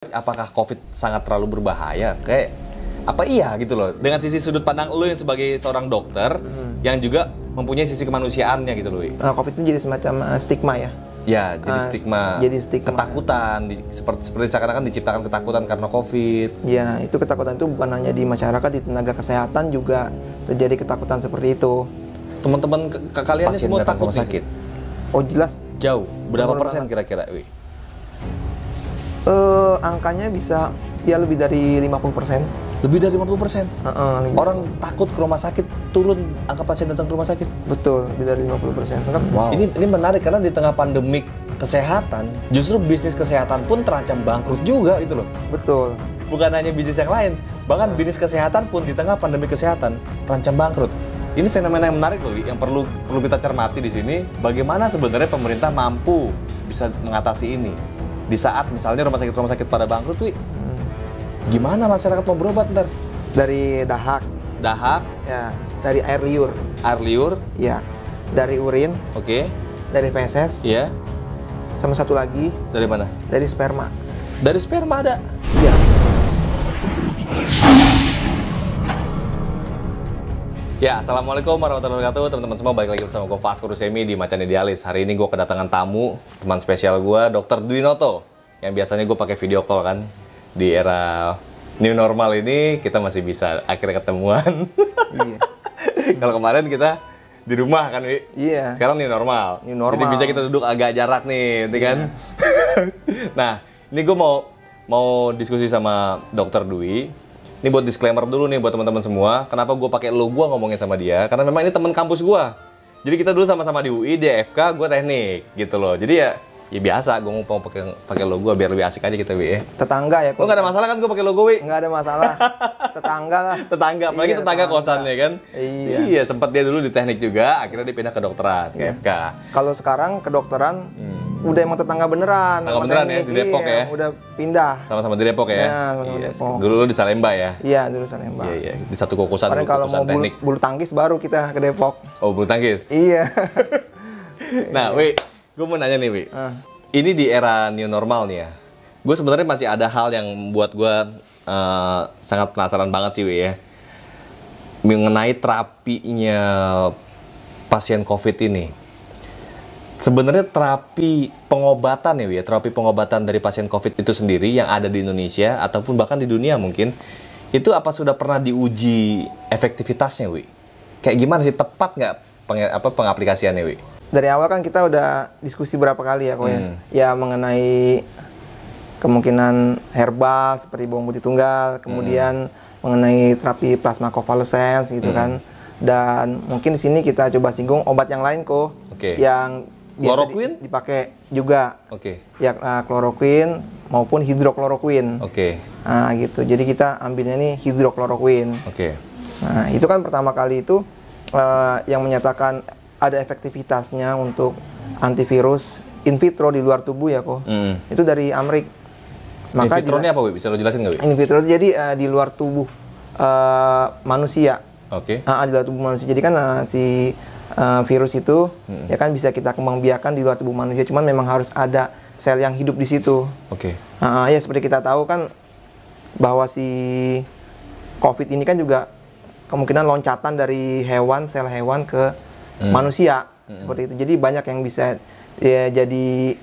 Apakah COVID sangat terlalu berbahaya? Kayak apa iya gitu loh. Dengan sisi sudut pandang lo yang sebagai seorang dokter yang juga mempunyai sisi kemanusiaannya gitu loh. COVID itu jadi semacam stigma ya. Ya, jadi stigma. Jadi stigma. Ketakutan, seperti seakan-akan diciptakan ketakutan karena COVID. Ya, itu ketakutan itu bukan hanya di masyarakat, di tenaga kesehatan juga terjadi ketakutan seperti itu. Teman-teman kalian semua takut rumah sakit? Oh jelas. Jauh. Berapa persen kira-kira, Wi? Angkanya bisa ya lebih dari 50%. Lebih dari 50%? Orang takut ke rumah sakit, turun angka pasien datang ke rumah sakit? Betul, lebih dari 50%. Wow. Ini menarik karena di tengah pandemik kesehatan, justru bisnis kesehatan pun terancam bangkrut juga gitu loh. Betul. Bukan hanya bisnis yang lain, bahkan bisnis kesehatan pun di tengah pandemi kesehatan terancam bangkrut. Ini fenomena yang menarik loh, yang perlu kita cermati di sini. Bagaimana sebenarnya pemerintah mampu bisa mengatasi ini? Di saat misalnya rumah sakit pada bangkrut, Wi, gimana masyarakat mau berobat ntar? Dari dahak. Dahak? Ya. Dari air liur. Air liur? Ya. Dari urin. Oke. Dari feses. Iya. Sama satu lagi. Dari mana? Dari sperma. Dari sperma ada? Iya. Ya, assalamualaikum warahmatullahi wabarakatuh, teman-teman semua. Balik lagi bersama gue Vasco Rusemi di Macan Idealis. Hari ini gue kedatangan tamu, teman spesial gue, Dr. Dwinoto. Yang biasanya gue pakai video call kan. Di era new normal ini kita masih bisa akhirnya ketemuan. Iya. Kalau kemarin kita di rumah kan, Wi? Iya. Sekarang new normal. New normal. Jadi bisa kita duduk agak jarak nih, gitu kan? Nah, ini gue mau diskusi sama Dr. Dwi. Ini buat disclaimer dulu nih buat teman-teman semua. Kenapa gue pakai lo gue ngomongin sama dia? Karena memang ini teman kampus gue. Jadi kita dulu sama-sama di UI, di FK, gue teknik gitu loh. Jadi ya biasa, gue mau pakai lo gue biar lebih asik aja kita, Wi. Tetangga ya. Lo nggak ada masalah kan gue pakai lo gue, Wi? Nggak ada masalah. Tetangga lah. Tetangga, apalagi iya, tetangga kosannya kan. Iya. Sempat dia dulu di teknik juga, akhirnya dia pindah ke dokteran, ke FK. Kalau sekarang kedokteran udah emang tetangga beneran. Tetangga beneran ya, di Depok ya? Udah pindah. Sama-sama di Depok ya? Iya, sama-sama di Depok. Dulu lo di Salemba ya? Iya, dulu Salemba. Iya, di satu kokosan, Kemarin kalau mau teknik. bulu tangkis baru kita ke Depok. Oh, bulu tangkis? Iya. Nah, Wi, gue mau nanya nih, Wi. Ini di era new normal nih ya. Gue sebenarnya masih ada hal yang buat gue sangat penasaran banget sih, Wi ya. Mengenai terapinya pasien COVID ini. Sebenarnya terapi pengobatan ya, Wi, terapi pengobatan dari pasien COVID itu sendiri yang ada di Indonesia ataupun bahkan di dunia mungkin, itu apa sudah pernah diuji efektivitasnya, Wi? Kayak gimana sih, tepat nggak pengaplikasiannya, Wi? Dari awal kan kita udah diskusi berapa kali ya, kok ya? Ya mengenai kemungkinan herbal seperti bawang putih tunggal, kemudian mengenai terapi plasma convalescence gitu kan. Dan mungkin di sini kita coba singgung obat yang lain kok, yang kloroquine dipakai juga. Ya, kloroquine maupun hidrokloroquine. Nah, gitu. Jadi kita ambilnya nih hidrokloroquine. Nah, itu kan pertama kali itu yang menyatakan ada efektivitasnya untuk antivirus in vitro di luar tubuh ya kok. Itu dari Amerika. Maka in vitro ini apa, Wi? Bisa lo jelasin nggak, Wi? In vitro jadi di luar tubuh manusia. Di luar tubuh manusia. Jadi kan si virus itu ya kan bisa kita kembangbiakan di luar tubuh manusia. Cuman memang harus ada sel yang hidup di situ. Ya seperti kita tahu kan bahwa si COVID ini kan juga kemungkinan loncatan dari hewan, sel hewan ke manusia seperti itu. Jadi banyak yang bisa ya, jadi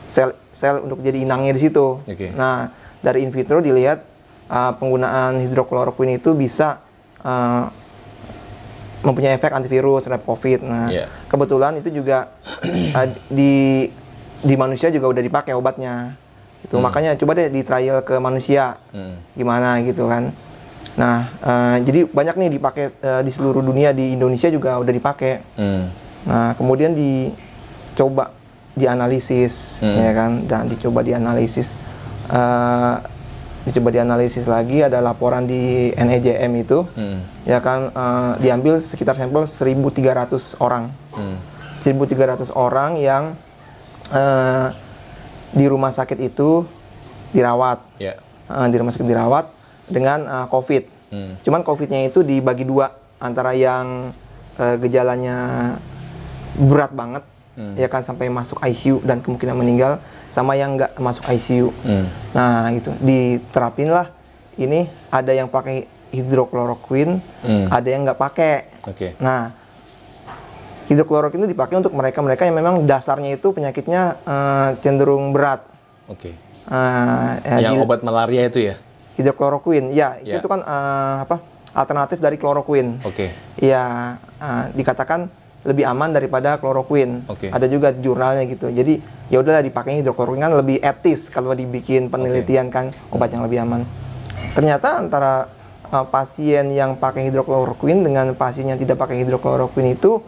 sel untuk jadi inangnya di situ. Nah, dari in vitro dilihat penggunaan hidrokloroquine itu bisa mempunyai efek antivirus terhadap COVID. Nah, kebetulan itu juga di manusia juga udah dipakai obatnya. Itu makanya coba deh di trial ke manusia. Gimana gitu kan. Nah, jadi banyak nih dipakai di seluruh dunia, di Indonesia juga udah dipakai. Nah, kemudian dicoba dianalisis, ya kan, dan dicoba dianalisis lagi, ada laporan di NEJM itu, ya kan, diambil sekitar sampel 1.300 orang, 1.300 orang yang di rumah sakit itu dirawat, di rumah sakit dirawat dengan COVID. Cuman COVID-nya itu dibagi dua, antara yang gejalanya berat banget ya kan sampai masuk ICU dan kemungkinan meninggal, sama yang nggak masuk ICU. Nah gitu, diterapin lah ini, ada yang pakai hidrokloroquine, ada yang nggak pakai. Nah, hidrokloroquine itu dipakai untuk mereka-mereka yang memang dasarnya itu penyakitnya cenderung berat. Yang obat malaria itu ya? Hidrokloroquine, ya itu kan alternatif dari kloroquine. Ya, dikatakan lebih aman daripada kloroquine. Ada juga jurnalnya gitu. Jadi ya udahlah dipakai hidrokloroquine, kan lebih etis kalau dibikin penelitian kan, obat yang lebih aman. Ternyata antara pasien yang pakai hidrokloroquine dengan pasien yang tidak pakai hidrokloroquine itu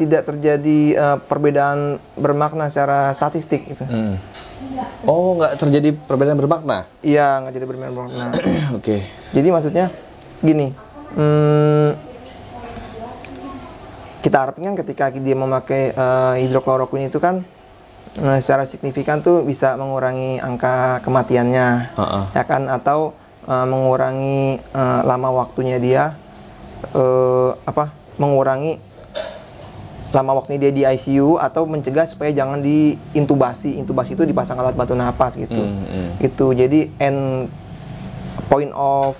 tidak terjadi perbedaan bermakna secara statistik gitu. Oh, nggak terjadi perbedaan bermakna? Iya, nggak jadi perbedaan bermakna. Jadi maksudnya gini, kita harapkan ketika dia memakai hidrokloroquine itu kan secara signifikan tuh bisa mengurangi angka kematiannya, ya kan, atau mengurangi lama waktunya dia, mengurangi lama waktunya dia di ICU, atau mencegah supaya jangan diintubasi. Intubasi itu dipasang alat bantu napas gitu. Gitu. Jadi end point of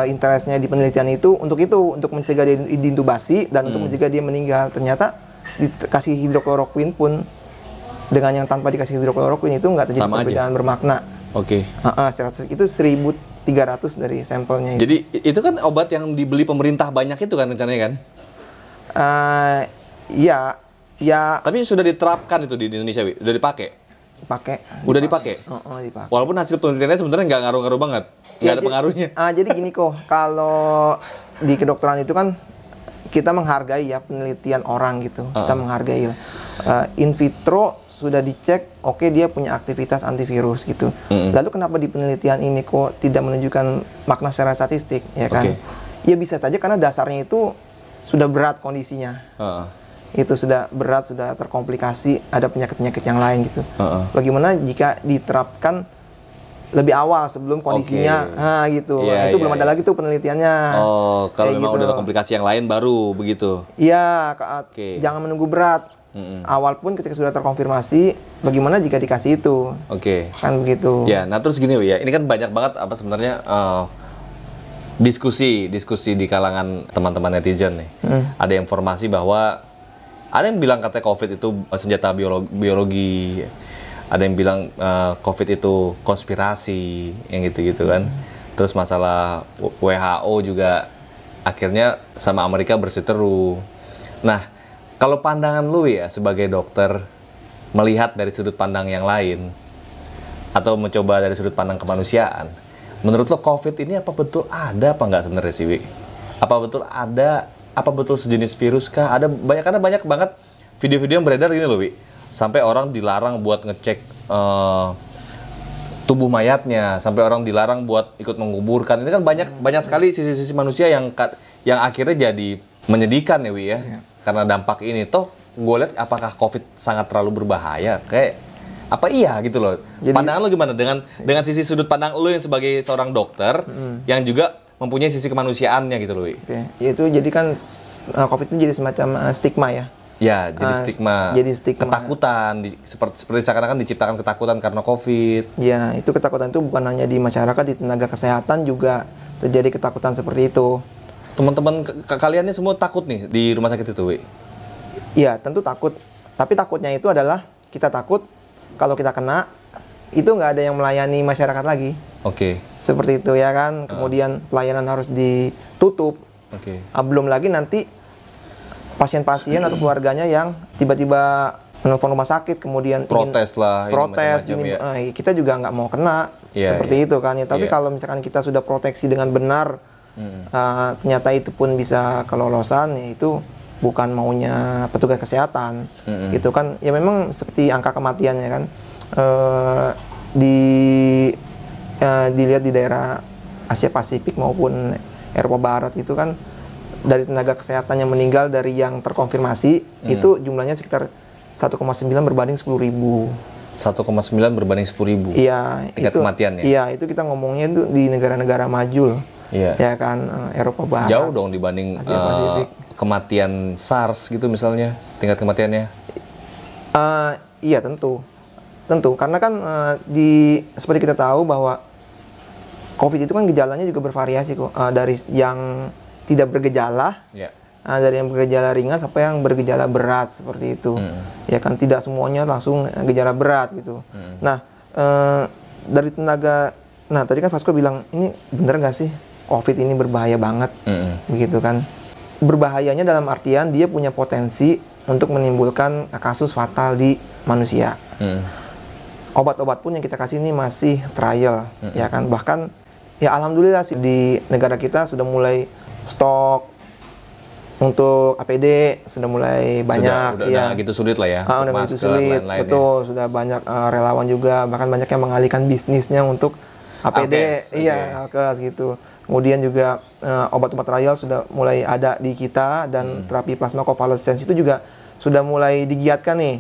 interestnya di penelitian itu untuk mencegah dia diintubasi dan untuk mencegah dia meninggal. Ternyata dikasih hidrokloroquine pun dengan yang tanpa dikasih hidrokloroquine itu nggak terjadi perbedaan bermakna. Itu 1.300 dari sampelnya. Jadi itu kan obat yang dibeli pemerintah banyak itu kan rencananya kan? Iya, ya. Tapi sudah diterapkan itu di Indonesia, Wi? Udah dipakai? Udah dipakai? Dipakai. Walaupun hasil penelitiannya sebenarnya nggak ngaruh-ngaruh banget, nggak ada pengaruhnya. Jadi gini kok, kalau di kedokteran itu kan kita menghargai ya penelitian orang gitu, kita menghargai. In vitro sudah dicek, oke, dia punya aktivitas antivirus gitu. Lalu kenapa di penelitian ini kok tidak menunjukkan makna secara statistik, ya kan? Ya bisa saja karena dasarnya itu sudah berat kondisinya. Itu sudah berat, sudah terkomplikasi, ada penyakit-penyakit yang lain gitu. Bagaimana jika diterapkan lebih awal sebelum kondisinya, gitu. Itu belum ada lagi tuh penelitiannya. Kalau memang udah ada komplikasi yang lain baru begitu. Iya, jangan menunggu berat. Awal pun ketika sudah terkonfirmasi, bagaimana jika dikasih itu? Kan begitu. Ya, nah terus gini ya, ini kan banyak banget apa sebenarnya diskusi di kalangan teman-teman netizen nih. Ada informasi bahwa ada yang bilang katanya COVID itu senjata biologi, ada yang bilang COVID itu konspirasi, yang gitu-gitu kan. Terus masalah WHO juga akhirnya sama Amerika berseteru. Nah, kalau pandangan lu ya sebagai dokter, melihat dari sudut pandang yang lain, atau mencoba dari sudut pandang kemanusiaan, menurut lo COVID ini apa betul ada apa nggak sebenarnya sih, Wi? Apa betul ada? Apa betul sejenis virus kah? Karena banyak banget video-video yang beredar gini loh, Wi. Sampai orang dilarang buat ngecek tubuh mayatnya, sampai orang dilarang buat ikut menguburkan. Ini kan banyak sekali sisi-sisi manusia yang akhirnya jadi menyedihkan ya, Wi ya. Karena dampak ini. Toh gue lihat apakah COVID sangat terlalu berbahaya? Kayak apa iya gitu loh. Jadi, pandangan lo gimana dengan sisi sudut pandang lo yang sebagai seorang dokter yang juga mempunyai sisi kemanusiaannya gitu loh. Itu jadi kan COVID itu jadi semacam stigma ya. Ya, jadi stigma. Jadi stigma. Ketakutan, seperti seakan-akan diciptakan ketakutan karena COVID. Ya, itu ketakutan itu bukan hanya di masyarakat, di tenaga kesehatan juga terjadi ketakutan seperti itu. Teman-teman kalian ini semua takut nih di rumah sakit itu, Wi? Iya, tentu takut. Tapi takutnya itu adalah kita takut kalau kita kena, itu nggak ada yang melayani masyarakat lagi. Seperti itu ya kan. Kemudian pelayanan harus ditutup. Belum lagi nanti pasien-pasien atau keluarganya yang tiba-tiba menelpon rumah sakit, kemudian protes ini, kita juga nggak mau kena seperti itu kan ya. Tapi kalau misalkan kita sudah proteksi dengan benar, ternyata itu pun bisa kelolosan, ya itu bukan maunya petugas kesehatan. Gitu kan ya, memang seperti angka kematiannya kan dilihat di daerah Asia Pasifik maupun Eropa Barat itu kan, dari tenaga kesehatan yang meninggal dari yang terkonfirmasi itu jumlahnya sekitar 1,9 berbanding 10.000. 1,9 berbanding 10.000. Iya, tingkat kematiannya. Iya, itu kita ngomongnya itu di negara-negara maju. Ya kan, Eropa Barat. Jauh dong dibanding kematian SARS gitu misalnya, tingkat kematiannya. Iya tentu, karena kan seperti kita tahu bahwa COVID itu kan gejalanya juga bervariasi kok, dari yang tidak bergejala, dari yang bergejala ringan sampai yang bergejala berat seperti itu, ya kan tidak semuanya langsung gejala berat gitu. Nah, dari tenaga, tadi kan Vasco bilang ini bener nggak sih COVID ini berbahaya banget, begitu kan? Berbahayanya dalam artian dia punya potensi untuk menimbulkan kasus fatal di manusia. Obat-obat pun yang kita kasih ini masih trial, ya kan? Bahkan ya alhamdulillah sih di negara kita sudah mulai stok untuk APD sudah mulai banyak. Udah gitu sulit lah ya. Udah gitu sulit, betul. Sudah banyak relawan juga, bahkan banyak yang mengalihkan bisnisnya untuk APD, alkes gitu. Kemudian juga obat-obat trial sudah mulai ada di kita, dan terapi plasma konvalesens itu juga sudah mulai digiatkan nih.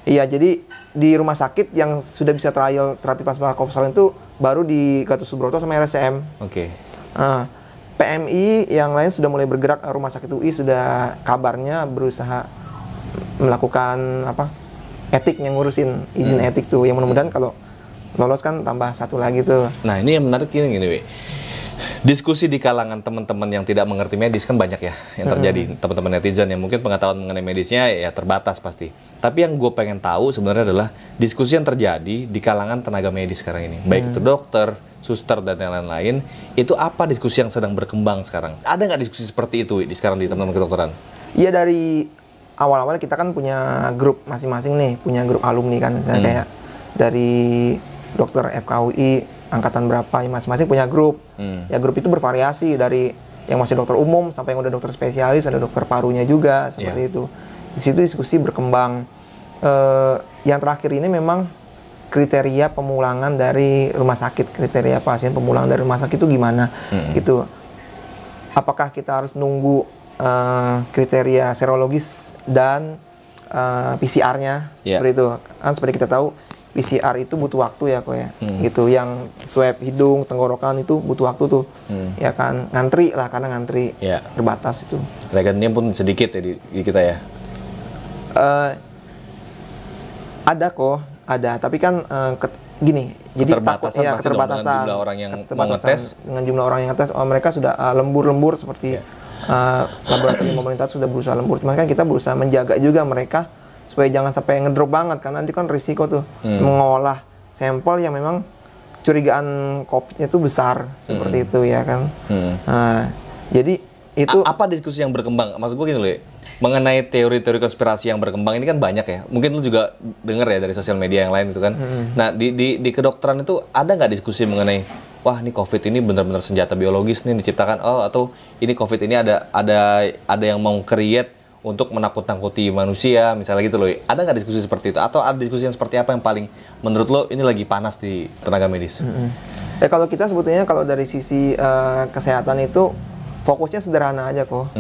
Iya, jadi di rumah sakit yang sudah bisa trial terapi plasma konvalesens itu baru di Gatot Subroto sama RSCM. PMI yang lain sudah mulai bergerak, rumah sakit UI sudah kabarnya berusaha melakukan etik yang ngurusin izin etik tuh, yang mudah-mudahan kalau lolos kan tambah satu lagi tuh. Nah ini yang menarik gini Wi. Diskusi di kalangan teman-teman yang tidak mengerti medis kan banyak ya yang terjadi, teman-teman netizen yang mungkin pengetahuan mengenai medisnya ya terbatas pasti. Tapi yang gue pengen tahu sebenarnya adalah diskusi yang terjadi di kalangan tenaga medis sekarang ini, baik itu dokter, suster dan lain-lain. Itu apa diskusi yang sedang berkembang sekarang? Ada nggak diskusi seperti itu di sekarang di teman-teman kedokteran? Iya, dari awal-awal kita kan punya grup masing-masing nih, punya grup alumni kan, misalnya kayak dari dokter FKUI angkatan berapa, ya masing-masing punya grup. Ya grup itu bervariasi dari yang masih dokter umum sampai yang udah dokter spesialis, ada dokter parunya juga seperti itu. Di situ diskusi berkembang. Yang terakhir ini memang kriteria pemulangan dari rumah sakit, kriteria pasien pemulangan dari rumah sakit itu gimana gitu. Apakah kita harus nunggu kriteria serologis dan PCR-nya seperti itu. Kan seperti kita tahu PCR itu butuh waktu ya kok ya, gitu. Yang swab hidung, tenggorokan itu butuh waktu tuh, ya kan, ngantri lah karena ngantri terbatas itu. Reagennya pun sedikit ya di kita ya. Ada kok, ada. Tapi kan gini, jadi keterbatasan jumlah orang yang mau ngetes, dengan jumlah orang yang ngetes, mereka sudah lembur-lembur seperti laboratorium pemerintah sudah berusaha lembur. Cuma kan kita berusaha menjaga juga mereka supaya jangan sampai ngedrop banget, karena nanti kan risiko tuh mengolah sampel yang memang curigaan COVID-nya itu besar seperti itu ya kan. Jadi itu apa diskusi yang berkembang? Maksud gue gini loh, mengenai teori-teori konspirasi yang berkembang ini kan banyak ya. Mungkin lu juga denger ya dari sosial media yang lain itu kan. Nah di kedokteran itu ada nggak diskusi mengenai wah ini COVID ini benar-benar senjata biologis nih diciptakan, atau ini COVID ini ada yang mau create untuk menakut-nakuti manusia, misalnya gitu loh. Ada nggak diskusi seperti itu? Atau ada diskusi yang seperti apa yang paling menurut lo ini lagi panas di tenaga medis? Kalau kita sebetulnya kalau dari sisi kesehatan itu fokusnya sederhana aja kok.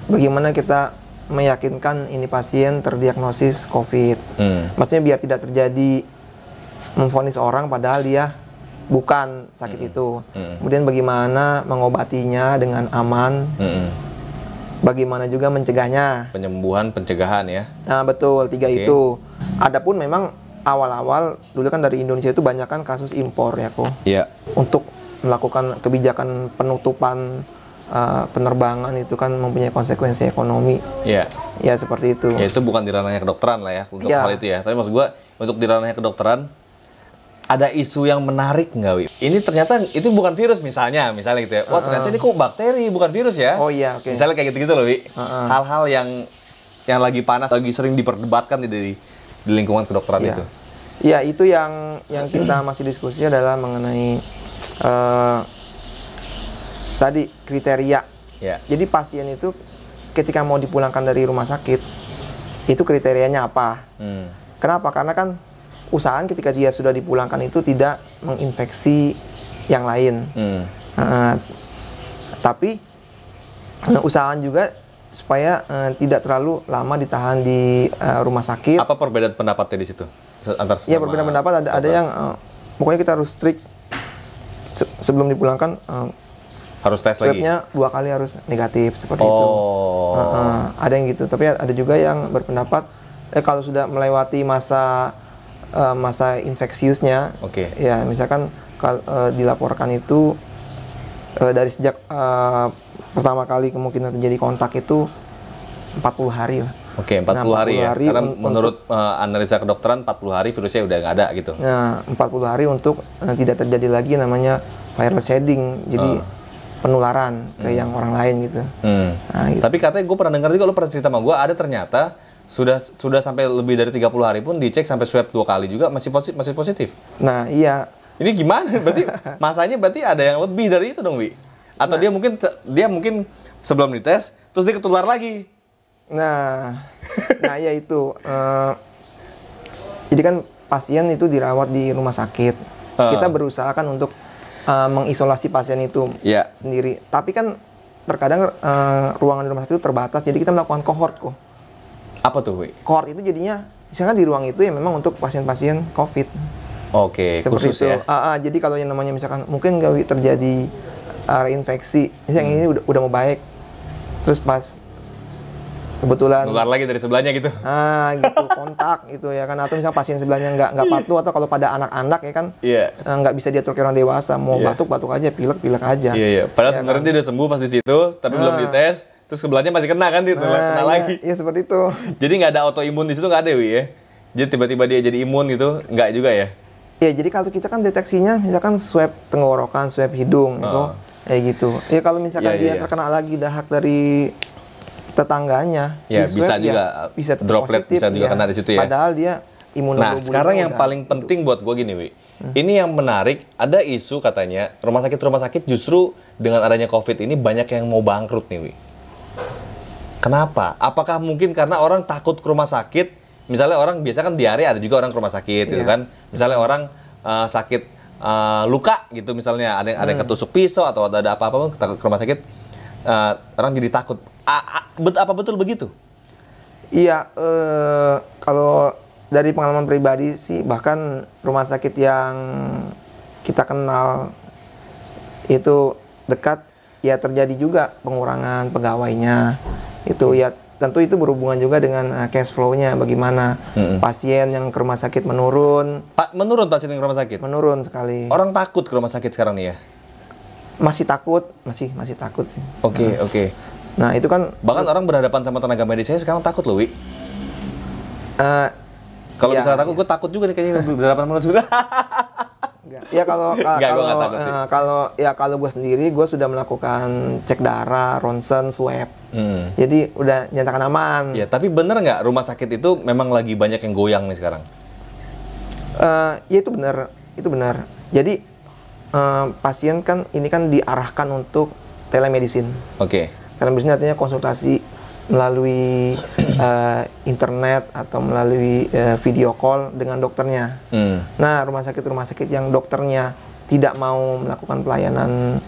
Bagaimana kita meyakinkan ini pasien terdiagnosis COVID. Maksudnya biar tidak terjadi memvonis orang padahal dia bukan sakit itu. Kemudian bagaimana mengobatinya dengan aman. Bagaimana juga mencegahnya. Penyembuhan, pencegahan ya. Nah, betul, 3 itu. Adapun memang awal-awal dulu kan dari Indonesia itu banyak kan kasus impor ya kok. Untuk melakukan kebijakan penutupan penerbangan itu kan mempunyai konsekuensi ekonomi. Ya seperti itu. Ya itu bukan di ranahnya kedokteran lah ya untuk hal itu ya. Tapi maksud gua untuk di ranahnya kedokteran ada isu yang menarik nggak, Wi? Ini ternyata itu bukan virus misalnya gitu ya. Wah ternyata ini kok bakteri bukan virus ya. Oh iya, oke. Misalnya kayak gitu-gitu loh, Wi. Hal-hal yang lagi panas, lagi sering diperdebatkan di lingkungan kedokteran itu. Iya, itu yang kita masih diskusi adalah mengenai tadi kriteria. Jadi pasien itu ketika mau dipulangkan dari rumah sakit, itu kriterianya apa? Kenapa? Karena kan usahakan ketika dia sudah dipulangkan itu tidak menginfeksi yang lain. Tapi usahakan juga supaya tidak terlalu lama ditahan di rumah sakit. Apa perbedaan pendapatnya di situ? Iya, perbedaan pendapat ada yang pokoknya kita harus strict sebelum dipulangkan. Harus tes lagi? Swabnya 2 kali harus negatif seperti itu. Ada yang gitu, tapi ada juga yang berpendapat kalau sudah melewati masa masa infeksiusnya, ya misalkan dilaporkan itu dari sejak pertama kali kemungkinan terjadi kontak itu 40 hari lah. Oke, 40 hari ya. Karena menurut analisa kedokteran 40 hari virusnya udah nggak ada gitu. Nah, 40 hari untuk tidak terjadi lagi namanya viral shedding. Jadi penularan ke yang orang lain gitu. Nah, gitu. Tapi katanya gue pernah dengar juga, lo pernah cerita sama gue, ada ternyata sudah sampai lebih dari 30 hari pun dicek sampai swab 2 kali juga masih positif. Nah, iya. Ini gimana? Berarti masanya berarti ada yang lebih dari itu dong, Wi? Atau dia mungkin sebelum dites terus dia ketular lagi. Nah ya itu. Jadi kan pasien itu dirawat di rumah sakit. Kita berusaha kan untuk mengisolasi pasien itu sendiri. Tapi kan terkadang ruangan di rumah sakit itu terbatas. Jadi kita melakukan kohort kok. Apa tuh, Wi? Kohort itu jadinya misalkan di ruang itu ya memang untuk pasien-pasien COVID. Oke, seperti khusus itu. Ya. Jadi kalau yang namanya misalkan mungkin nggak terjadi reinfeksi, misalnya ini udah mau baik, terus pas kebetulan nular lagi dari sebelahnya gitu. Gitu kontak gitu ya kan, atau misalnya pasien sebelahnya nggak patuh, atau kalau pada anak-anak ya kan nggak bisa diatur kayak orang dewasa, mau batuk aja, pilek aja. Padahal ya sebenarnya dia udah sembuh pas di situ, tapi belum dites, terus sebelahnya masih kena kan, kena lagi. Iya seperti itu. Jadi nggak ada autoimun di situ, nggak ada, Wi ya. Jadi tiba-tiba dia jadi imun gitu, nggak juga ya? Ya jadi kalau kita kan deteksinya misalkan swab tenggorokan, swab hidung gitu, kayak gitu. Ya kalau misalkan dia terkena lagi dahak dari tetangganya, bisa juga bisa droplet positif, bisa juga kena di situ ya. Padahal dia imunoglobulin. Nah, sekarang yang paling penting buat gue gini, Wi. Ini yang menarik, ada isu katanya rumah sakit justru dengan adanya COVID ini banyak yang mau bangkrut nih, Wi. Kenapa? Apakah mungkin karena orang takut ke rumah sakit? Misalnya orang biasa kan diare, ada juga orang ke rumah sakit gitu kan. Misalnya orang sakit luka gitu, misalnya ada yang ketusuk pisau atau ada apa-apa pun ke rumah sakit, orang jadi takut. Apa betul begitu? Iya, kalau dari pengalaman pribadi sih, bahkan rumah sakit yang kita kenal itu dekat, ya terjadi juga pengurangan pegawainya. Itu ya tentu itu berhubungan juga dengan cash flow-nya, bagaimana pasien yang ke rumah sakit menurun. Menurun pasien yang ke rumah sakit? Menurun sekali. Orang takut ke rumah sakit sekarang nih ya? Masih takut, masih takut sih. Oke. Nah itu kan bahkan orang berhadapan sama tenaga medis saya sekarang takut loh, Wi. Kalau misalnya takut, gue takut juga nih kayaknya berhadapan sama manusia. Ya kalau gue sendiri, gue sudah melakukan cek darah, ronsen, swab. Jadi udah nyatakan aman. Ya, tapi bener nggak rumah sakit itu memang lagi banyak yang goyang nih sekarang? Ya itu benar. Jadi pasien kan ini kan diarahkan untuk telemedicine. Telemedicine artinya konsultasi melalui internet atau melalui video call dengan dokternya. Nah, rumah sakit yang dokternya tidak mau melakukan pelayanan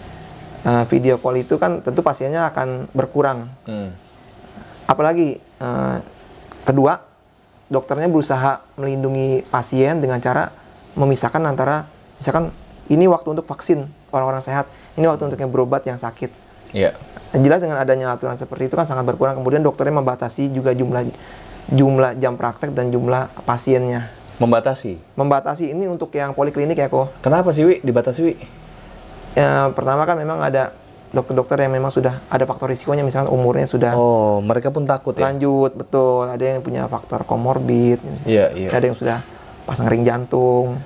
video call itu kan tentu pasiennya akan berkurang. Apalagi kedua, dokternya berusaha melindungi pasien dengan cara memisahkan antara, misalkan ini waktu untuk vaksin orang-orang sehat, ini waktu untuk yang berobat yang sakit. Jelas dengan adanya aturan seperti itu kan sangat berkurang. Kemudian dokternya membatasi juga jumlah jam praktek dan jumlah pasiennya. Membatasi ini untuk yang poliklinik ya kok. Kenapa sih, Wi, dibatasi, Wi? Pertama kan memang ada dokter-dokter yang memang sudah ada faktor risikonya, misalnya umurnya sudah. Oh, mereka pun takut ya? Lanjut, betul. Ada yang punya faktor komorbid. Ada yang sudah pasang ring jantung,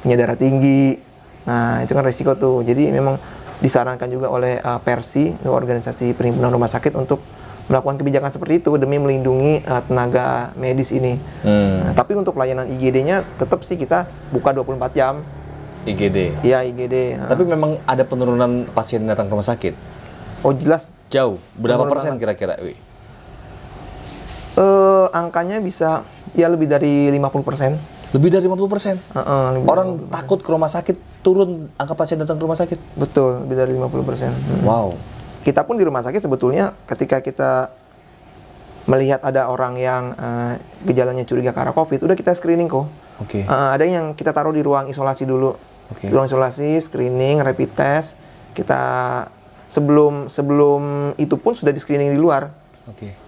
punya darah tinggi. Nah, itu kan risiko tuh. Jadi memang disarankan juga oleh Persi, organisasi perhimpunan rumah sakit, untuk melakukan kebijakan seperti itu demi melindungi tenaga medis ini. Nah, tapi untuk pelayanan IGD-nya tetap sih kita buka 24 jam. IGD? Iya, IGD. Tapi memang ada penurunan pasien datang ke rumah sakit? Oh, jelas. Jauh? Berapa persen kira-kira, Wi? Angkanya bisa ya lebih dari 50%. Lebih dari 50%? Orang 50%. Takut ke rumah sakit, turun angka pasien datang ke rumah sakit? Betul, lebih dari 50%. Wow. Kita pun di rumah sakit sebetulnya ketika kita melihat ada orang yang gejalanya curiga ke arah COVID, udah kita screening kok. Ada yang kita taruh di ruang isolasi dulu. Di ruang isolasi, screening, rapid test. Kita sebelum itu pun sudah di screening di luar.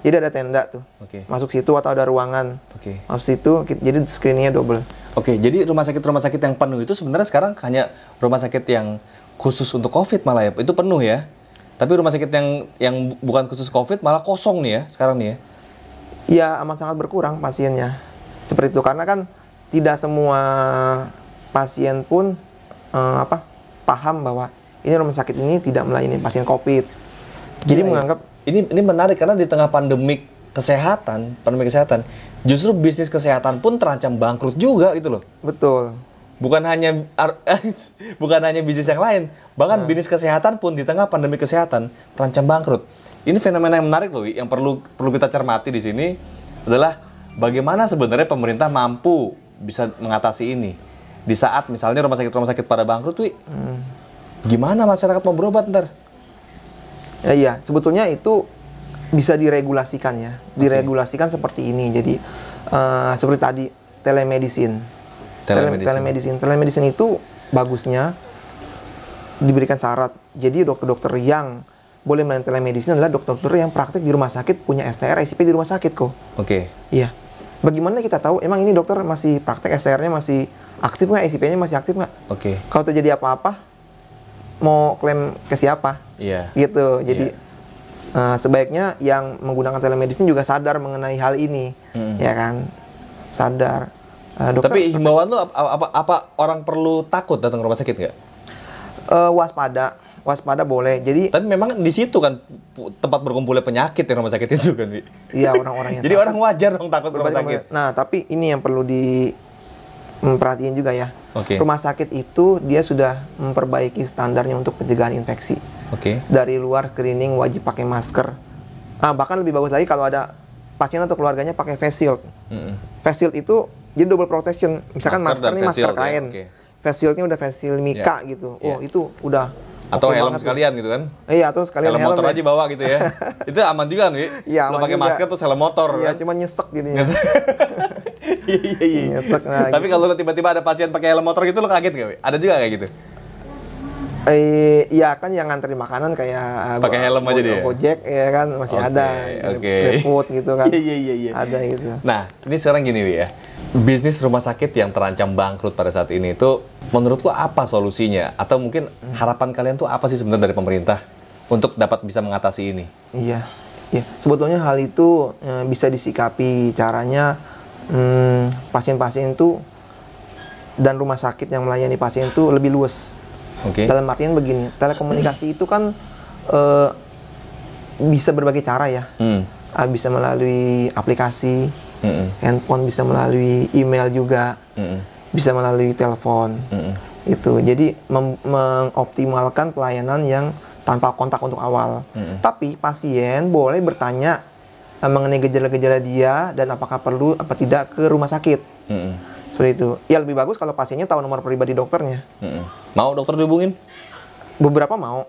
Jadi ada tenda tuh. Masuk situ atau ada ruangan. Masuk situ, jadi screeningnya double. Jadi rumah sakit yang penuh itu sebenarnya sekarang hanya rumah sakit yang khusus untuk COVID malah ya, itu penuh ya. Tapi rumah sakit yang bukan khusus COVID malah kosong nih ya sekarang nih ya. Ya amat sangat berkurang pasiennya. Seperti itu karena kan tidak semua pasien pun paham bahwa ini rumah sakit ini tidak melayani pasien COVID. Jadi menganggap ini menarik karena di tengah pandemik kesehatan, justru bisnis kesehatan pun terancam bangkrut juga gitu loh. Betul. Bukan hanya bisnis yang lain, bahkan bisnis kesehatan pun di tengah pandemi kesehatan terancam bangkrut. Ini fenomena yang menarik loh, yang perlu kita cermati di sini adalah bagaimana sebenarnya pemerintah mampu bisa mengatasi ini. Di saat misalnya rumah sakit pada bangkrut, gimana masyarakat mau berobat ntar? Ya iya, sebetulnya itu bisa diregulasikan ya. Diregulasikan seperti ini. Jadi seperti tadi telemedicine. Telemedicine itu bagusnya diberikan syarat. Jadi dokter-dokter yang boleh melayani telemedicine adalah dokter-dokter yang praktik di rumah sakit, punya STR, SIP di rumah sakit kok. Iya. Bagaimana kita tahu emang ini dokter masih praktek, STR-nya masih aktif nggak, SIP-nya masih aktif nggak? Kalau terjadi apa-apa, mau klaim ke siapa? Gitu. Jadi sebaiknya yang menggunakan telemedicine juga sadar mengenai hal ini, ya kan? Sadar. Dokter, tapi himbauan lu apa orang perlu takut datang ke rumah sakit nggak? Waspada boleh. Jadi tapi memang di situ kan tempat berkumpulnya penyakit di rumah sakit itu kan, Wi. Iya, orang-orang yang jadi orang wajar dong takut ke rumah sakit. Nah, tapi ini yang perlu diperhatiin juga ya. Rumah sakit itu dia sudah memperbaiki standarnya untuk pencegahan infeksi. Dari luar screening wajib pakai masker. Bahkan lebih bagus lagi kalau ada pasien atau keluarganya pakai face shield. Face shield itu jadi double protection. Misalkan masker ini masker kain. Face shieldnya udah face shield Mika gitu. Itu udah. Atau helm sekalian gitu kan? Iya, atau sekalian helm motor aja bawa gitu ya. Itu aman juga kan, Wi? Iya, lo pakai masker terus helm motor. Iya, kan? cuma nyesek jadinya. Iya. Tapi kalau lo tiba-tiba ada pasien pakai helm motor gitu lo kaget gak, Wi? Ada juga kayak gitu? Iya kan yang ngantri makanan kayak pakai helm aja dia. Gojek ya kan masih ada. GrabFood gitu kan. Iya. Ada gitu. Nah, ini sekarang gini, Wi ya. Bisnis rumah sakit yang terancam bangkrut pada saat ini itu menurut lo apa solusinya? Atau mungkin harapan kalian tuh apa sih sebenarnya dari pemerintah untuk dapat bisa mengatasi ini? Iya. Sebetulnya hal itu bisa disikapi caranya pasien-pasien itu dan rumah sakit yang melayani pasien itu lebih luas. Dalam artian begini, telekomunikasi itu kan bisa berbagai cara ya. Bisa melalui aplikasi, handphone, bisa melalui email juga, bisa melalui telepon. Itu jadi mengoptimalkan pelayanan yang tanpa kontak untuk awal. Tapi pasien boleh bertanya mengenai gejala-gejala dia dan apakah perlu apa tidak ke rumah sakit. Seperti itu. Ya lebih bagus kalau pasiennya tahu nomor pribadi dokternya. Mau dokter dihubungin? Beberapa mau.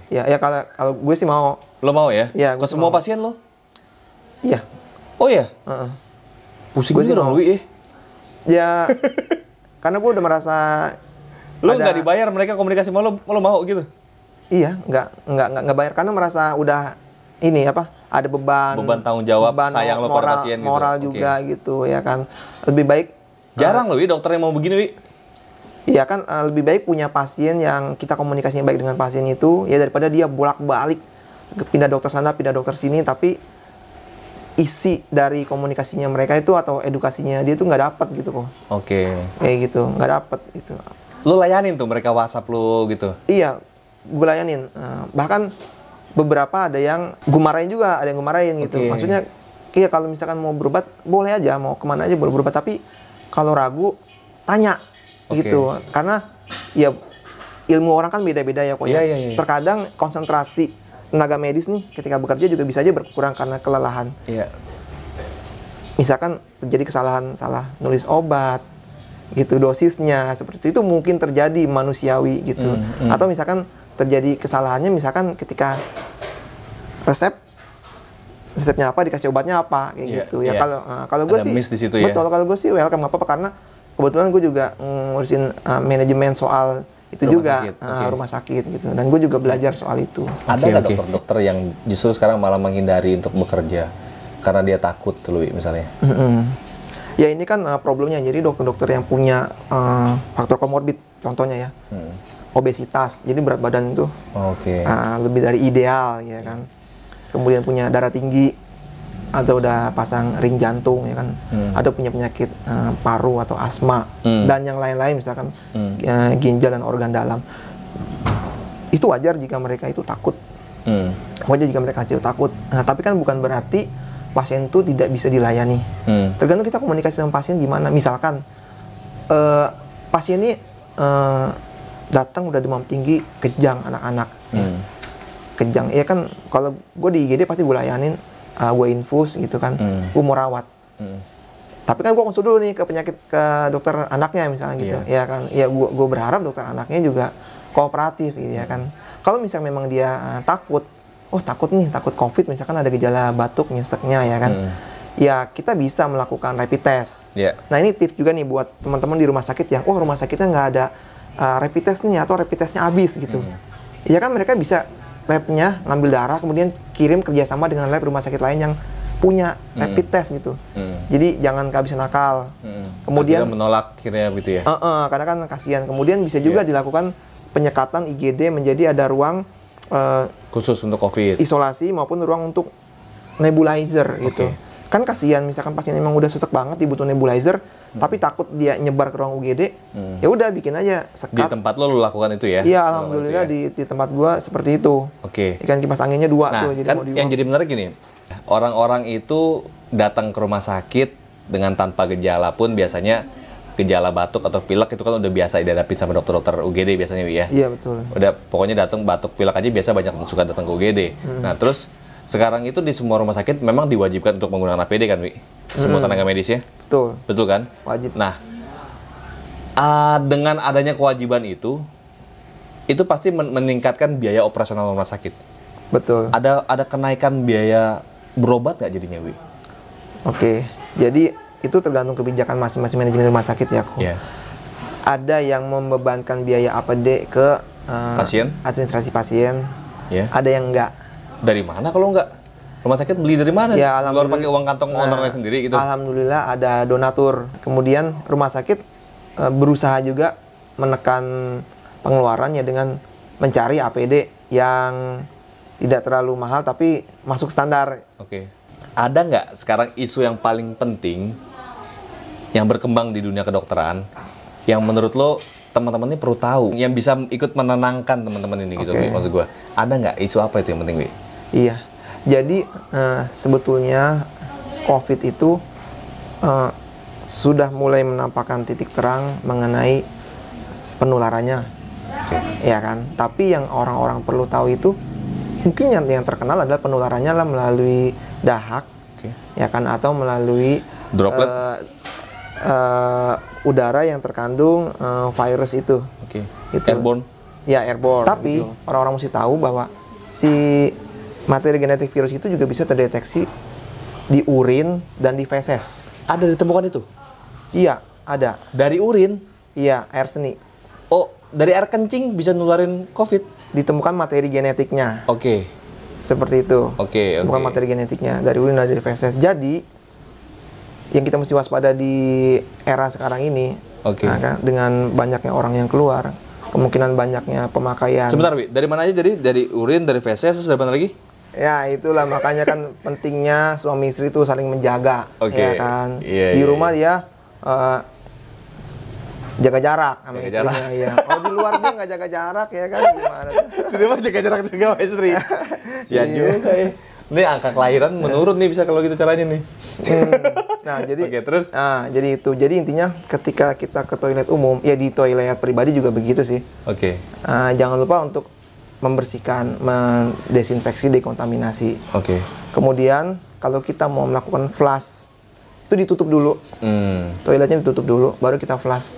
Ya kalau gue sih mau. Lo mau ya? Ya. Ke semua pasien lo? Iya. Oh ya? Pusing gue dong, Wi. Ya, karena gue udah merasa. Lo nggak dibayar mereka komunikasi sama lo mau gitu? Iya, nggak bayar karena merasa udah ini ada beban tanggung jawab, sayang lo pada pasien gitu. Moral juga gitu ya kan. Lebih baik. Jarang loh, Wi, dokter yang mau begini, Wi. Iya kan, lebih baik punya pasien yang kita komunikasinya baik dengan pasien itu ya daripada dia bolak-balik pindah dokter sana, pindah dokter sini, tapi isi dari komunikasinya mereka itu atau edukasinya dia tuh nggak dapat gitu kok. Kayak gitu, nggak dapat itu. Lo layanin tuh mereka WhatsApp lo gitu? Iya, gue layanin. Bahkan beberapa ada yang gue marahin juga, ada yang gue marahin gitu. Maksudnya, iya kalau misalkan mau berobat boleh aja, mau kemana aja boleh berobat, tapi kalau ragu tanya gitu. Karena ya ilmu orang kan beda-beda ya kok ya. Terkadang konsentrasi tenaga medis nih ketika bekerja juga bisa aja berkurang karena kelelahan. Misalkan terjadi kesalahan, salah nulis obat gitu, dosisnya seperti itu mungkin terjadi manusiawi gitu. Atau misalkan terjadi kesalahannya misalkan ketika resepnya apa, dikasih obatnya apa kayak gitu ya. Kalau gue sih miss di situ betul, kalau gue sih welcome, nggak apa-apa karena kebetulan gue juga ngurusin manajemen soal itu juga rumah sakit gitu. Dan gue juga belajar soal itu. Ada nggak dokter-dokter yang justru sekarang malah menghindari untuk bekerja karena dia takut tuh, misalnya? Ya ini kan problemnya. Jadi dokter-dokter yang punya faktor komorbid, contohnya ya, obesitas. Jadi berat badan itu lebih dari ideal, ya kan. Kemudian punya darah tinggi, atau udah pasang ring jantung, ya kan, atau punya penyakit paru atau asma, dan yang lain-lain, misalkan ginjal dan organ dalam. Itu wajar jika mereka itu takut. Wajar jika mereka itu takut. Nah, tapi kan bukan berarti pasien itu tidak bisa dilayani. Tergantung kita komunikasi sama pasien gimana. Misalkan pasien ini datang udah demam tinggi, kejang anak-anak, kejang. Ya kan, kalau gue di IGD pasti gue layanin. Gue infus gitu kan, gue mau rawat. Tapi kan gue konsul dulu nih ke dokter anaknya misalnya gitu, ya kan. Ya gue berharap dokter anaknya juga kooperatif gitu, ya kan. Kalau misalnya memang dia takut takut COVID, misalkan ada gejala batuk, nyeseknya, ya kan. Ya kita bisa melakukan rapid test. Nah ini tips juga nih buat teman-teman di rumah sakit yang, rumah sakitnya nggak ada rapid test nih, atau rapid testnya habis gitu. Ya kan mereka bisa labnya ngambil darah, kemudian kirim kerjasama dengan lab rumah sakit lain yang punya rapid test gitu. Jadi jangan kehabisan akal. Kemudian menolak akhirnya gitu ya. Karena kan kasihan. Kemudian bisa juga dilakukan penyekatan IGD menjadi ada ruang khusus untuk COVID, isolasi maupun ruang untuk nebulizer gitu. Kan kasihan misalkan pasien memang udah sesek banget dibutuh nebulizer, tapi takut dia nyebar ke ruang UGD, ya udah bikin aja sekat. Di tempat lo lakukan itu ya? Iya, alhamdulillah di tempat gua seperti itu. Ikan kipas anginnya 2 tuh. Jadi kan yang jadi menarik gini, orang-orang itu datang ke rumah sakit dengan tanpa gejala pun biasanya gejala batuk atau pilek itu kan udah biasa dihadapi sama dokter-dokter UGD biasanya, ya? Iya, betul. Udah pokoknya datang batuk pilek aja biasa banyak suka datang ke UGD. Nah, terus sekarang itu di semua rumah sakit memang diwajibkan untuk menggunakan APD kan, Wi? Semua tenaga medis ya? Betul. Betul kan? Wajib. Nah, dengan adanya kewajiban itu pasti meningkatkan biaya operasional rumah sakit. Betul. Ada kenaikan biaya berobat nggak jadinya, Wi? Jadi itu tergantung kebijakan masing-masing manajemen rumah sakit ya, kok. Ada yang membebankan biaya APD ke pasien, administrasi pasien. Ada yang enggak. Dari mana kalau enggak? Rumah sakit beli dari mana? Ya, luar pakai uang kantong honornya sendiri gitu. Alhamdulillah ada donatur. Kemudian rumah sakit berusaha juga menekan pengeluarannya dengan mencari APD yang tidak terlalu mahal tapi masuk standar. Ada nggak sekarang isu yang paling penting yang berkembang di dunia kedokteran yang menurut lo teman-teman ini perlu tahu, yang bisa ikut menenangkan teman-teman ini gitu, maksud gue? Ada nggak isu apa itu yang penting, Wi? Iya. Jadi sebetulnya COVID itu sudah mulai menampakkan titik terang mengenai penularannya, ya kan? Tapi yang orang-orang perlu tahu itu mungkin yang terkenal adalah penularannya lah melalui dahak, ya kan? Atau melalui droplet, udara yang terkandung virus itu. Itu. Airborne. Ya, airborne. Tapi orang-orang mesti tahu bahwa si materi genetik virus itu juga bisa terdeteksi di urin dan di feses. Ada ditemukan itu? Iya, ada. Dari urin? Iya, air seni. Oh, dari air kencing bisa nularin COVID? Ditemukan materi genetiknya. Seperti itu. Bukan materi genetiknya dari urin dan dari feses. Jadi yang kita mesti waspada di era sekarang ini, kan, dengan banyaknya orang yang keluar, kemungkinan banyaknya pemakaian. Sebentar, Wi. Dari mana aja? Dari urin, dari feses, terus dari mana lagi? Ya, itulah makanya kan pentingnya suami istri itu saling menjaga, ya kan. Di rumah dia jaga jarak sama istrinya, ya. Kalau di luar dia nggak jaga jarak, ya kan, gimana? Di rumah jaga jarak juga sama istri. Sian juga ya. Ini angka kelahiran menurun nih bisa kalau gitu caranya nih. Nah, jadi terus jadi itu. Jadi intinya ketika kita ke toilet umum, ya di toilet pribadi juga begitu sih. Jangan lupa untuk membersihkan, mendesinfeksi, dekontaminasi. Kemudian kalau kita mau melakukan flush, itu ditutup dulu. Toiletnya ditutup dulu, baru kita flush.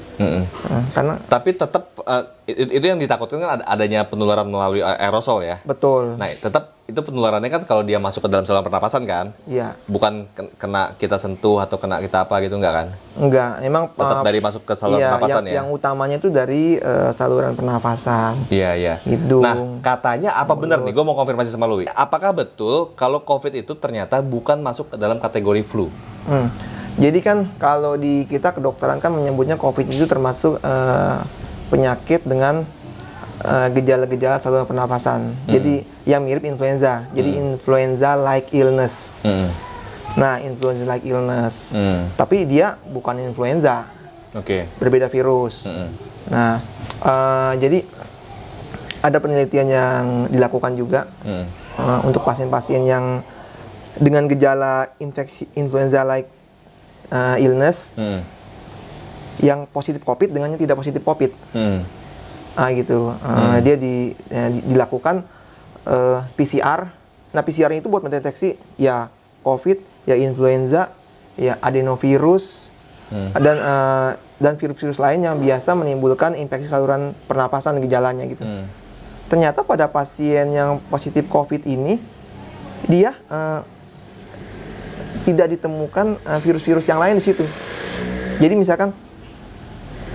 Karena tapi tetap itu yang ditakutkan kan adanya penularan melalui aerosol ya. Betul. Nah, tetap itu penularannya kan kalau dia masuk ke dalam saluran pernapasan kan? Iya. Bukan kena kita sentuh atau kena kita apa gitu enggak kan? Enggak, emang tetap dari masuk ke saluran pernapasan ya. Yang utamanya itu dari saluran pernapasan. Iya. Hidung. Nah, katanya apa benar nih? Gue mau konfirmasi sama lu. Apakah betul kalau COVID itu ternyata bukan masuk ke dalam kategori flu? Jadi kan kalau di kita kedokteran kan menyebutnya COVID itu termasuk penyakit dengan gejala-gejala saluran pernapasan. Jadi yang mirip influenza. Jadi influenza-like illness. Nah, influenza-like illness. Tapi dia bukan influenza. Berbeda virus. Nah, jadi ada penelitian yang dilakukan juga untuk pasien-pasien yang dengan gejala infeksi influenza-like illness yang positif COVID dengan yang tidak positif COVID, gitu. Dia dilakukan PCR. Nah, PCR itu buat mendeteksi ya COVID, ya influenza, ya adenovirus, dan virus-virus lain yang biasa menimbulkan infeksi saluran pernapasan gejalanya gitu. Ternyata pada pasien yang positif COVID ini dia tidak ditemukan virus-virus yang lain di situ. Jadi misalkan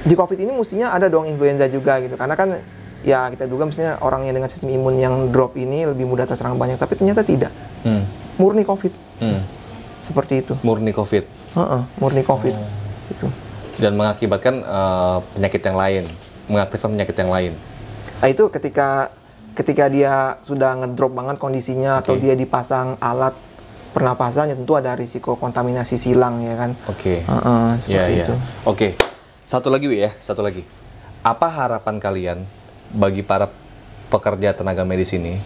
di COVID ini mestinya ada dong influenza juga gitu. Karena kan ya kita duga misalnya orang yang dengan sistem imun yang drop ini lebih mudah terserang banyak, tapi ternyata tidak. Murni COVID. Seperti itu. Murni COVID. Murni COVID. Itu. Dan mengakibatkan penyakit yang lain, mengaktifkan penyakit yang lain. Nah, itu ketika dia sudah ngedrop banget kondisinya atau dia dipasang alat pernapasan, ya tentu ada risiko kontaminasi silang ya kan. Seperti itu. Satu lagi Wi ya, satu lagi. Apa harapan kalian bagi para pekerja tenaga medis ini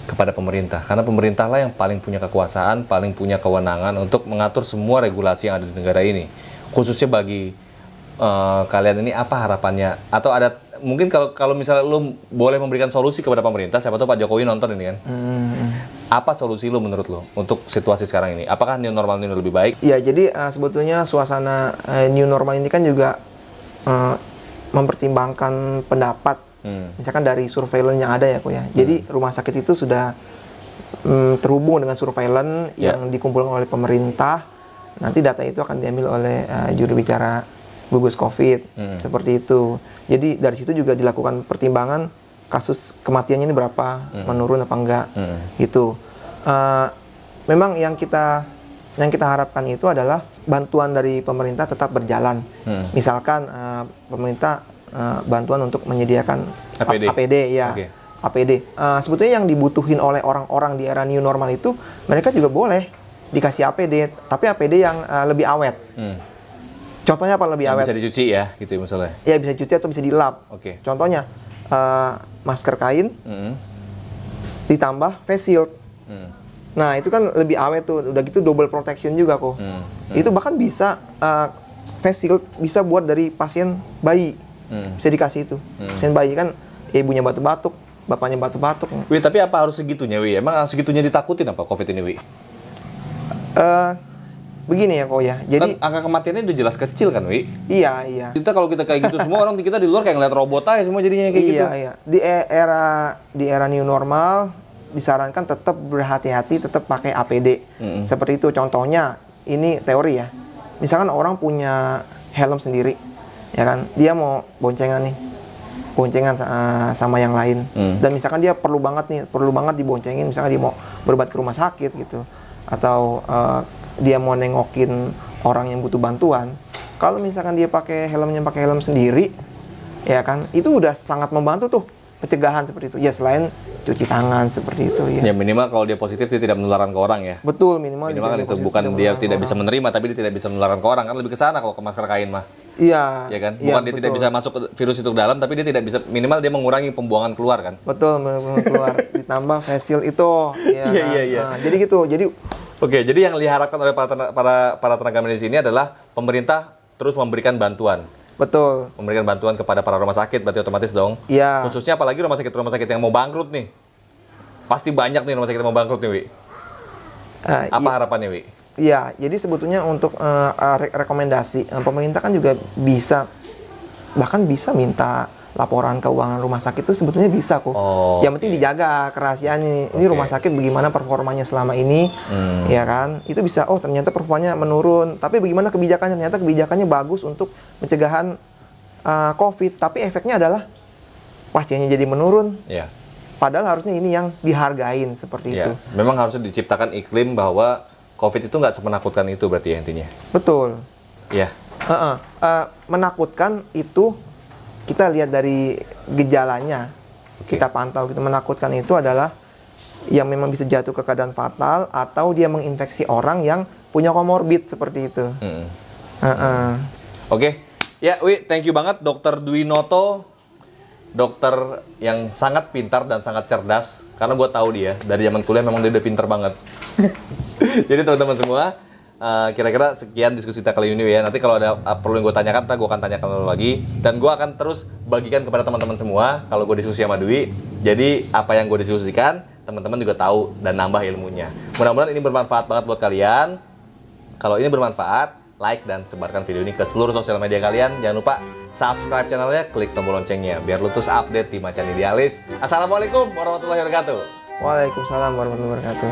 kepada pemerintah? Karena pemerintah lah yang paling punya kekuasaan, paling punya kewenangan untuk mengatur semua regulasi yang ada di negara ini. Khususnya bagi kalian ini apa harapannya? Atau ada mungkin kalau misalnya lu boleh memberikan solusi kepada pemerintah, siapa tahu Pak Jokowi nonton ini kan. Apa solusi lu menurut lu untuk situasi sekarang ini? Apakah new normal ini lebih baik? Ya, jadi sebetulnya suasana new normal ini kan juga mempertimbangkan pendapat, misalkan dari surveillance yang ada ya kok ya. Jadi rumah sakit itu sudah terhubung dengan surveillance yang dikumpulkan oleh pemerintah. Nanti data itu akan diambil oleh juru bicara gugus COVID, seperti itu. Jadi dari situ juga dilakukan pertimbangan kasus kematiannya ini berapa, menurun apa enggak, gitu. Memang yang kita harapkan itu adalah bantuan dari pemerintah tetap berjalan. Misalkan pemerintah bantuan untuk menyediakan APD ya. APD. Sebetulnya yang dibutuhin oleh orang-orang di era new normal itu, mereka juga boleh dikasih APD, tapi APD yang lebih awet. Contohnya apa lebih awet? Bisa dicuci ya, gitu misalnya. Ya, bisa dicuci atau bisa dilap. Contohnya masker kain ditambah face shield. Nah, itu kan lebih awet tuh. Udah gitu double protection juga kok. Itu bahkan bisa face shield bisa buat dari pasien bayi. Bisa dikasih itu. Pasien bayi kan ibunya batuk-batuk, bapaknya batuk-batuk. Wi, tapi apa harus segitunya, Wi? Emang segitunya ditakutin apa COVID ini, Wi? Begini ya kok ya. Jadi kan angka kematiannya udah jelas kecil kan, Wi? Iya. Kalau kita kayak gitu semua orang kita di luar kayak ngeliat robot aja semua jadinya kayak gitu. Iya. Di era new normal disarankan tetap berhati-hati, tetap pakai APD. Seperti itu contohnya, ini teori ya. Misalkan orang punya helm sendiri, ya kan? Dia mau boncengan sama yang lain. Dan misalkan dia perlu banget diboncengin, misalkan dia mau berobat ke rumah sakit gitu. Atau dia mau nengokin orang yang butuh bantuan, kalau misalkan dia pakai helm sendiri, ya kan, itu udah sangat membantu tuh pencegahan seperti itu. Ya selain cuci tangan seperti itu ya. Ya minimal kalau dia positif dia tidak menularkan ke orang ya. Betul, minimal kan itu bukan dia tidak bisa menerima, tapi dia tidak bisa menularkan ke orang, kan lebih ke sana kalau ke masker kain mah. Iya. Ya kan? Bukan dia tidak bisa masuk virus itu ke dalam, tapi dia tidak bisa, minimal dia mengurangi pembuangan keluar kan. Betul, mengurangi keluar. Ditambah face shield itu. Iya. Nah, jadi gitu. Jadi yang diharapkan oleh para tenaga medis ini adalah pemerintah terus memberikan bantuan. Betul. Memberikan bantuan kepada para rumah sakit, berarti otomatis dong. Iya. Khususnya apalagi rumah sakit yang mau bangkrut nih. Pasti banyak nih rumah sakit yang mau bangkrut nih, Wi. Apa harapannya, Wi? Iya, jadi sebetulnya untuk rekomendasi, pemerintah kan juga bisa minta laporan keuangan rumah sakit itu sebetulnya bisa kok. Yang penting dijaga kerahasiaannya. Ini rumah sakit bagaimana performanya selama ini, ya kan? Itu bisa. Oh ternyata performanya menurun. Tapi bagaimana kebijakannya? Ternyata kebijakannya bagus untuk pencegahan COVID. Tapi efeknya adalah pasiennya jadi menurun. Yeah. Padahal harusnya ini yang dihargain seperti itu. Memang harusnya diciptakan iklim bahwa COVID itu nggak semenakutkan itu berarti ya intinya. Betul. Iya. Menakutkan itu kita lihat dari gejalanya, kita pantau. Kita menakutkan itu adalah yang memang bisa jatuh ke keadaan fatal atau dia menginfeksi orang yang punya komorbid seperti itu. Oke. Ya, thank you banget Dr. Dwi Noto, dokter yang sangat pintar dan sangat cerdas. Karena gue tahu dia dari zaman kuliah memang dia udah pintar banget. Jadi teman-teman semua, kira-kira sekian diskusi kita kali ini ya. Nanti kalau ada perlu yang gue tanyakan, gue akan tanyakan lo lagi. Dan gue akan terus bagikan kepada teman-teman semua kalau gue diskusi sama Dwi. Jadi apa yang gue diskusikan, teman-teman juga tahu dan nambah ilmunya. Mudah-mudahan ini bermanfaat banget buat kalian. Kalau ini bermanfaat, like dan sebarkan video ini ke seluruh sosial media kalian. Jangan lupa subscribe channelnya, klik tombol loncengnya biar lu terus update di Macan Idealis. Assalamualaikum warahmatullahi wabarakatuh. Waalaikumsalam warahmatullahi wabarakatuh.